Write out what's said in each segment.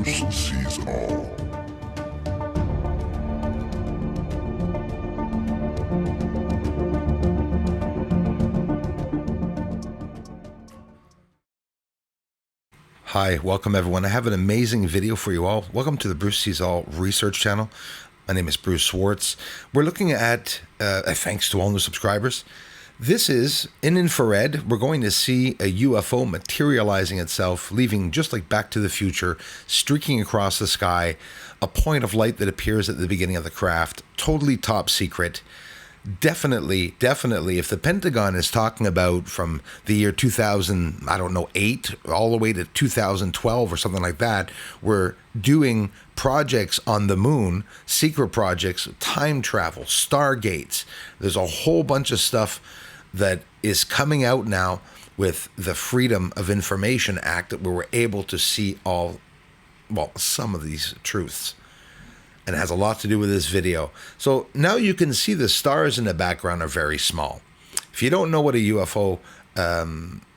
Bruce sees all. Hi, welcome everyone. I have an amazing video for you all. Welcome to the Bruce Sees All research channel. My name is Bruce Swartz. We're looking at, thanks to all new subscribers, this is in infrared. We're going to see a UFO materializing itself, leaving just like Back to the Future, streaking across the sky, a point of light that appears at the beginning of the craft, totally top secret. Definitely, if the Pentagon is talking about from the year 2000, I don't know, 8, all the way to 2012 or something like that, we're doing projects on the moon, secret projects, time travel, stargates. There's a whole bunch of stuff that is coming out now with the Freedom of Information Act that we were able to see some of these truths. And it has a lot to do with this video. So now you can see the stars in the background are very small. If you don't know what a UFO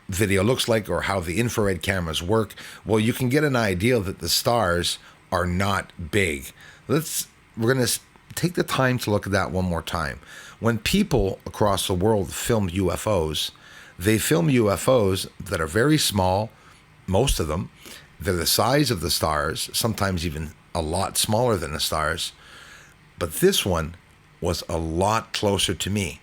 video looks like or how the infrared cameras work, well, you can get an idea that the stars are not big. We're going to take the time to look at that one more time. When people across the world film UFOs, they film UFOs that are very small, most of them. They're the size of the stars, sometimes even a lot smaller than the stars, but this one was a lot closer to me.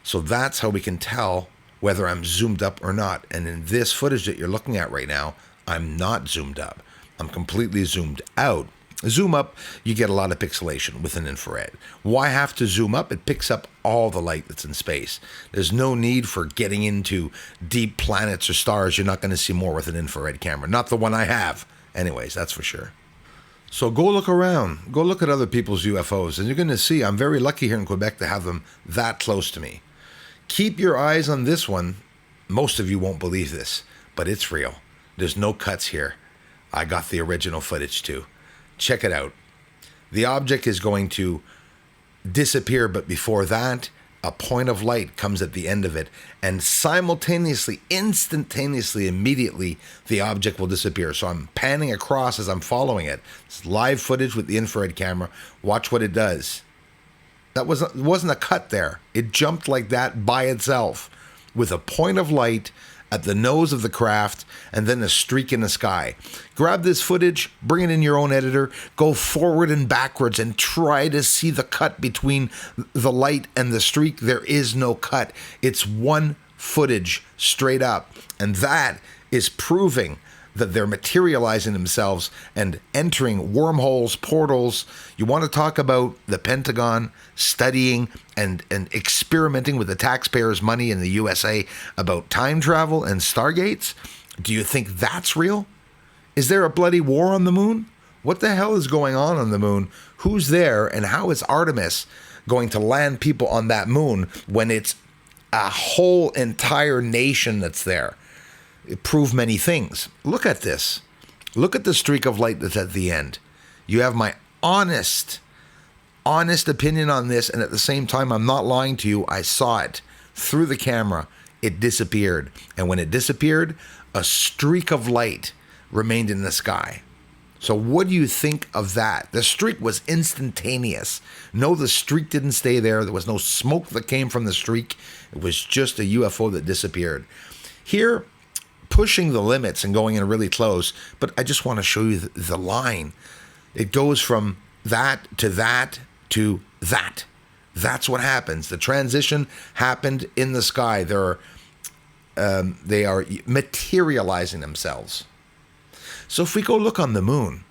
So that's how we can tell whether I'm zoomed up or not. And in this footage that you're looking at right now, I'm not zoomed up. I'm completely zoomed out. Zoom up, you get a lot of pixelation with an infrared. Why have to zoom up? It picks up all the light that's in space. There's no need for getting into deep planets or stars. You're not going to see more with an infrared camera. Not the one I have. Anyways, that's for sure. So go look around. Go look at other people's UFOs, and you're going to see I'm very lucky here in Quebec to have them that close to me. Keep your eyes on this one. Most of you won't believe this, but it's real. There's no cuts here. I got the original footage too. Check it out. The object is going to disappear, but before that, a point of light comes at the end of it, and simultaneously, instantaneously, immediately, the object will disappear. So I'm panning across as I'm following it. It's live footage with the infrared camera. Watch what it does. That wasn't a cut there. It jumped like that by itself with a point of light at the nose of the craft and then a streak in the sky. Grab this footage, bring it in your own editor, go forward and backwards and try to see the cut between the light and the streak. There is no cut. It's one footage straight up. And that is proving that they're materializing themselves and entering wormholes, portals. You want to talk about the Pentagon studying and experimenting with the taxpayers' money in the USA about time travel and stargates? Do you think that's real? Is there a bloody war on the moon? What the hell is going on the moon? Who's there? And how is Artemis going to land people on that moon when it's a whole entire nation that's there? It proved many things. Look at this. Look at the streak of light that's at the end. You have my honest opinion on this, and at the same time, I'm not lying to you. I saw it through the camera. It disappeared. And when it disappeared, a streak of light remained in the sky. So what do you think of that? The streak was instantaneous. No, the streak didn't stay there. There was no smoke that came from the streak. It was just a UFO that disappeared. Here, pushing the limits and going in really close, but I just want to show you the line. It goes from that to that to that. That's what happens. The transition happened in the sky. They are materializing themselves. So if we go look on the moon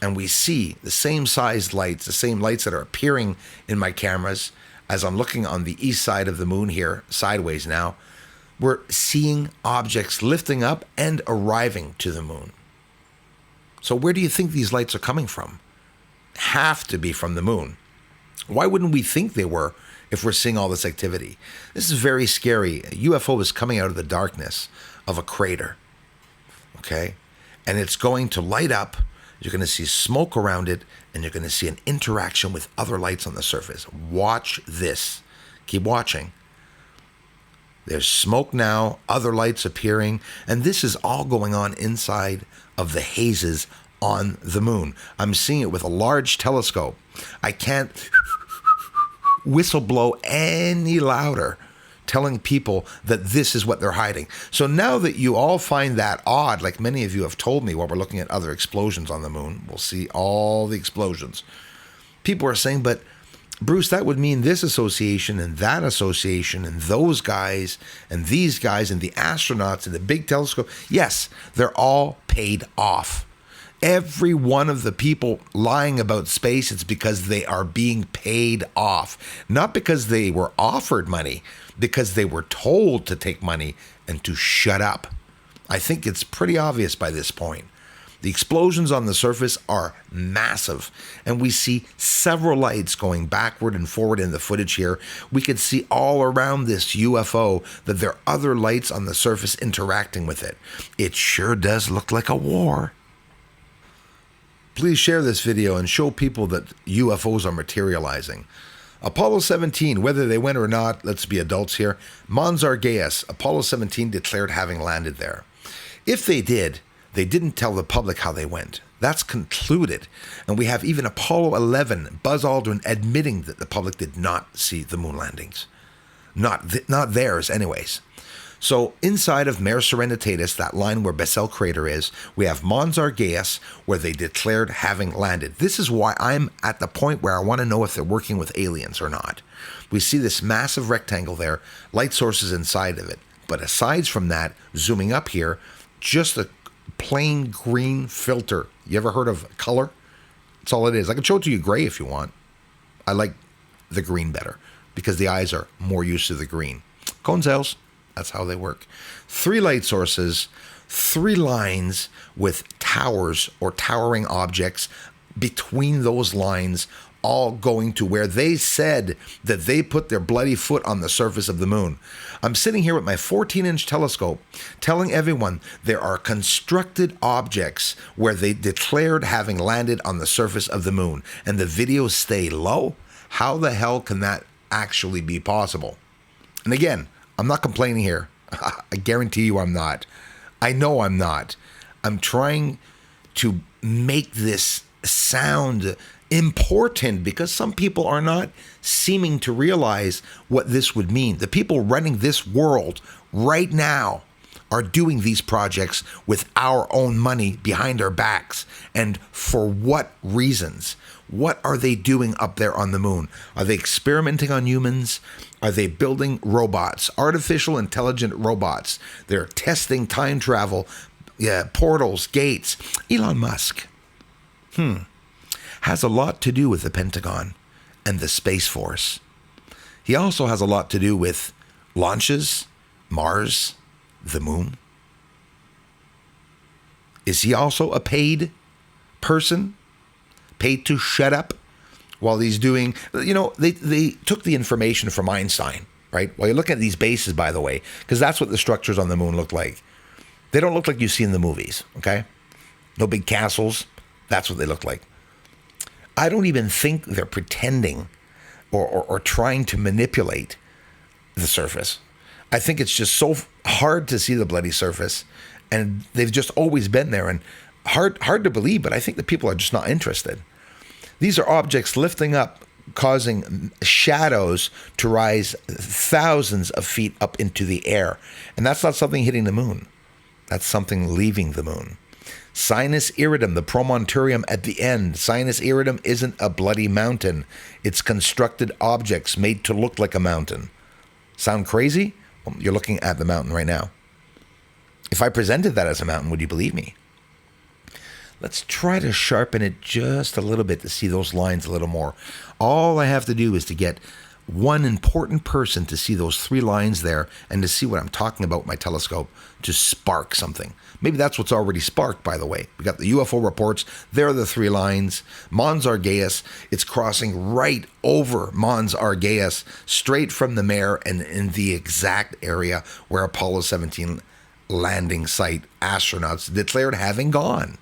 and we see the same sized lights, the same lights that are appearing in my cameras as I'm looking on the east side of the moon here, sideways now, we're seeing objects lifting up and arriving to the moon. So where do you think these lights are coming from? Have to be from the moon. Why wouldn't we think they were if we're seeing all this activity? This is very scary. A UFO is coming out of the darkness of a crater, okay? And it's going to light up. You're going to see smoke around it, and you're going to see an interaction with other lights on the surface. Watch this. Keep watching. There's smoke now, other lights appearing, and this is all going on inside of the hazes on the moon. I'm seeing it with a large telescope. I can't whistle blow any louder telling people that this is what they're hiding. So now that you all find that odd, like many of you have told me while we're looking at other explosions on the moon, we'll see all the explosions. People are saying, but Bruce, that would mean this association and that association and those guys and these guys and the astronauts and the big telescope. Yes, they're all paid off. Every one of the people lying about space, it's because they are being paid off. Not because they were offered money, because they were told to take money and to shut up. I think it's pretty obvious by this point. The explosions on the surface are massive, and we see several lights going backward and forward in the footage here. We could see all around this UFO that there are other lights on the surface interacting with it. It sure does look like a war. Please share this video and show people that UFOs are materializing. Apollo 17, whether they went or not, let's be adults here. Mons Argeas, Apollo 17 declared having landed there. If they did, they didn't tell the public how they went. That's concluded. And we have even Apollo 11, Buzz Aldrin admitting that the public did not see the moon landings. Not theirs anyways. So inside of Mare Serenitatis, that line where Bessel Crater is, we have Mons Argeas, where they declared having landed. This is why I'm at the point where I want to know if they're working with aliens or not. We see this massive rectangle there, light sources inside of it. But aside from that, zooming up here, just a plain green filter. You ever heard of color? That's all it is. I can show it to you gray if you want. I like the green better because the eyes are more used to the green. Cone cells. That's how they work. 3 light sources, 3 lines with towers or towering objects between those lines, all going to where they said that they put their bloody foot on the surface of the moon. I'm sitting here with my 14-inch telescope telling everyone there are constructed objects where they declared having landed on the surface of the moon, and the videos stay low. How the hell can that actually be possible? And again, I'm not complaining here. I guarantee you I'm not. I know I'm not. I'm trying to make this sound important because some people are not seeming to realize what this would mean. The people running this world right now are doing these projects with our own money behind our backs. And for what reasons? What are they doing up there on the moon? Are they experimenting on humans? Are they building robots, artificial intelligent robots? They're testing time travel, portals, gates. Elon Musk has a lot to do with the Pentagon and the Space Force. He also has a lot to do with launches, Mars, the moon. Is he also a paid person? Paid to shut up while he's doing, they took the information from Einstein, right? While you're looking at these bases, by the way, because that's what the structures on the moon look like. They don't look like you see in the movies, okay? No big castles. That's what they look like. I don't even think they're pretending or trying to manipulate the surface. I think it's just so hard to see the bloody surface, and they've just always been there, and hard to believe, but I think the people are just not interested. These are objects lifting up, causing shadows to rise thousands of feet up into the air. And that's not something hitting the moon. That's something leaving the moon. Sinus iridum, the promontorium at the end. Sinus iridum isn't a bloody mountain. It's constructed objects made to look like a mountain. Sound crazy? Well, you're looking at the mountain right now. If I presented that as a mountain, would you believe me? Let's try to sharpen it just a little bit to see those lines a little more. All I have to do is to get one important person to see those 3 lines there and to see what I'm talking about with my telescope to spark something. Maybe that's what's already sparked, by the way. We got the UFO reports. There are the 3 lines. Mons Argeas, it's crossing right over Mons Argeas, straight from the Mare and in the exact area where Apollo 17 landing site astronauts declared having gone.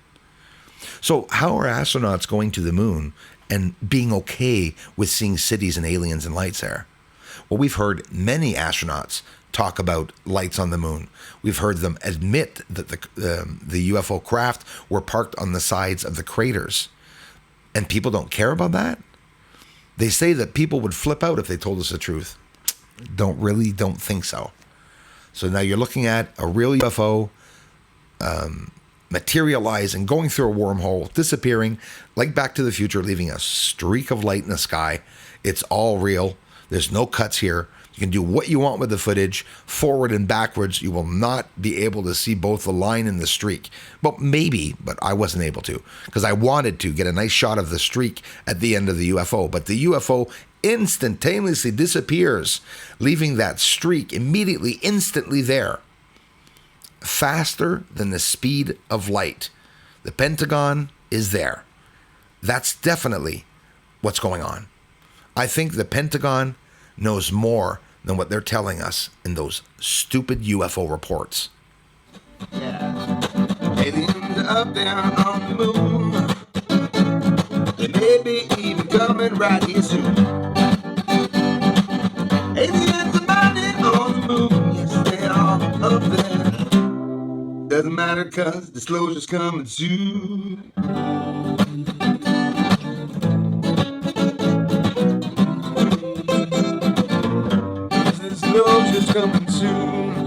So how are astronauts going to the moon and being okay with seeing cities and aliens and lights there? Well, we've heard many astronauts talk about lights on the moon. We've heard them admit that the UFO craft were parked on the sides of the craters. And people don't care about that? They say that people would flip out if they told us the truth. Don't think so. So now you're looking at a real UFO materializing, going through a wormhole, disappearing, like Back to the Future, leaving a streak of light in the sky. It's all real. There's no cuts here. You can do what you want with the footage, forward and backwards. You will not be able to see both the line and the streak. Well, maybe, but I wasn't able to because I wanted to get a nice shot of the streak at the end of the UFO. But the UFO instantaneously disappears, leaving that streak immediately, instantly there, faster than the speed of light. The Pentagon is there. That's definitely what's going on. I think the Pentagon knows more than what they're telling us in those stupid UFO reports. Yeah. Aliens are up there on the moon. They may be even coming right here soon. Aliens are landing on the moon. Yes, they are up there. Doesn't matter cause disclosure's coming soon. Disclosure's coming soon.